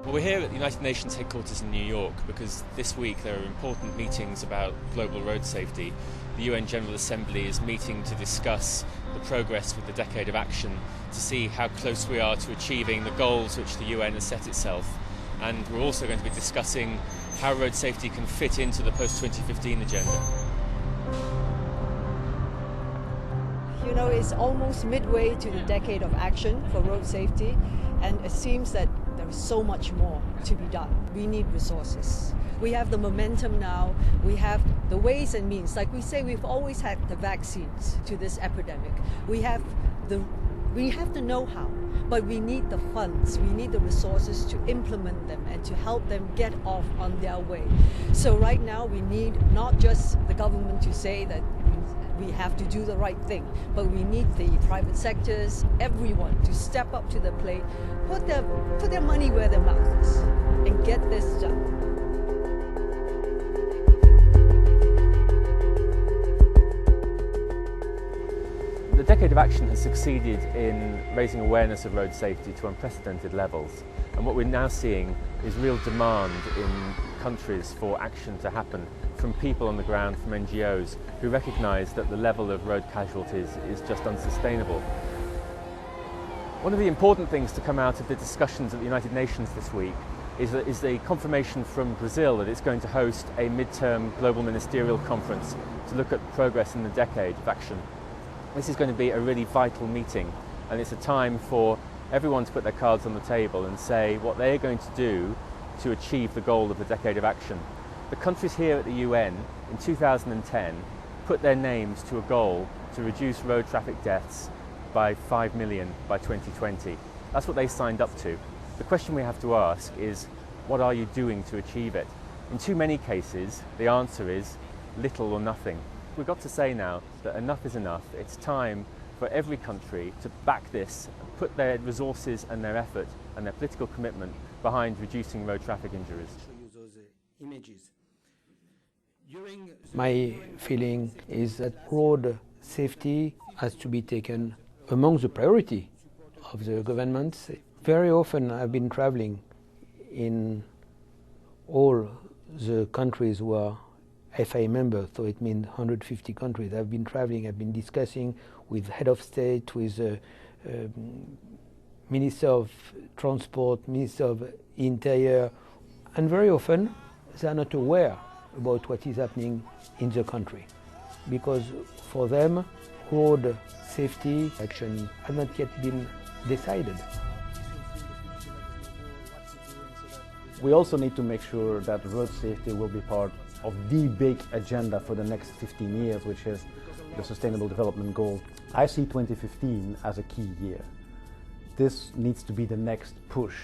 Well, we're here at the United Nations headquarters in New York because this week there are important meetings about global road safety. The UN General Assembly is meeting to discuss the progress with the Decade of Action, to see how close we are to achieving the goals which the UN has set itself. And we're also going to be discussing how road safety can fit into the post-2015 agenda. You know, it's almost midway to the Decade of Action for road safety, and it seems that there is so much more to be done. We need resources. We have the momentum now, we have the ways and means. Like we say, we've always had the vaccines to this epidemic. We have the know-how, but we need the funds, we need the resources to implement them and to help them get off on their way. So right now we need not just the government to say that we have to do the right thing, but we need the private sectors, everyone to step up to the plate, put their money where their mouth is, and get this done. The Decade of Action has succeeded in raising awareness of road safety to unprecedented levels, and what we're now seeing is real demand in countries for action to happen from people on the ground, from NGOs, who recognise that the level of road casualties is just unsustainable. One of the important things to come out of the discussions at the United Nations this week is the confirmation from Brazil that it's going to host a mid-term global ministerial conference to look at progress in the Decade of Action. This is going to be a really vital meeting, and it's a time for everyone to put their cards on the table and say what they're going to do to achieve the goal of the Decade of Action. The countries here at the UN in 2010 put their names to a goal to reduce road traffic deaths by 5 million by 2020. That's what they signed up to. The question we have to ask is, what are you doing to achieve it? In too many cases, the answer is little or nothing. We've got to say now that enough is enough. It's time for every country to back this, put their resources and their effort and their political commitment behind reducing road traffic injuries. My feeling is that road safety has to be taken among the priority of the governments. Very often I've been traveling in all the countries who are FIA members, so it means 150 countries. I've been traveling, I've been discussing with head of state, with Minister of Transport, Minister of Interior, and very often they are not aware about what is happening in the country, because for them road safety action has not yet been decided. We also need to make sure that road safety will be part of the big agenda for the next 15 years, which is the Sustainable Development Goal. I see 2015 as a key year. This needs to be the next push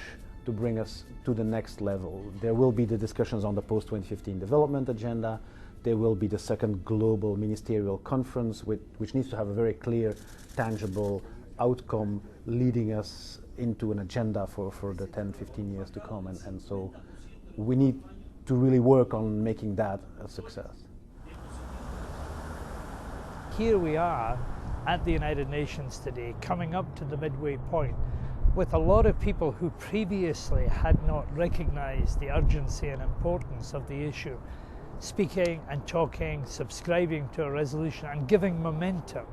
to bring us to the next level. There will be the discussions on the post-2015 development agenda. There will be the second global ministerial conference, which needs to have a very clear, tangible outcome leading us into an agenda for the 10-15 years to come. And so we need to really work on making that a success. Here we are at the United Nations today, coming up to the midway point, with a lot of people who previously had not recognized the urgency and importance of the issue, speaking and talking, subscribing to a resolution and giving momentum,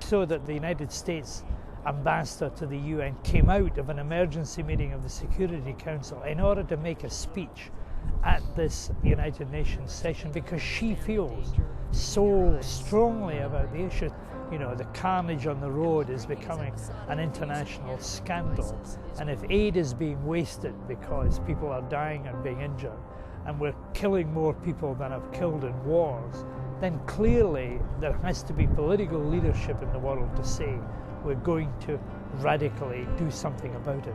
so that the United States ambassador to the UN came out of an emergency meeting of the Security Council in order to make a speech at this United Nations session, because she feels so strongly about the issue. You know, the carnage on the road is becoming an international scandal, and if aid is being wasted because people are dying and being injured, and we're killing more people than have killed in wars, then clearly there has to be political leadership in the world to say we're going to radically do something about it.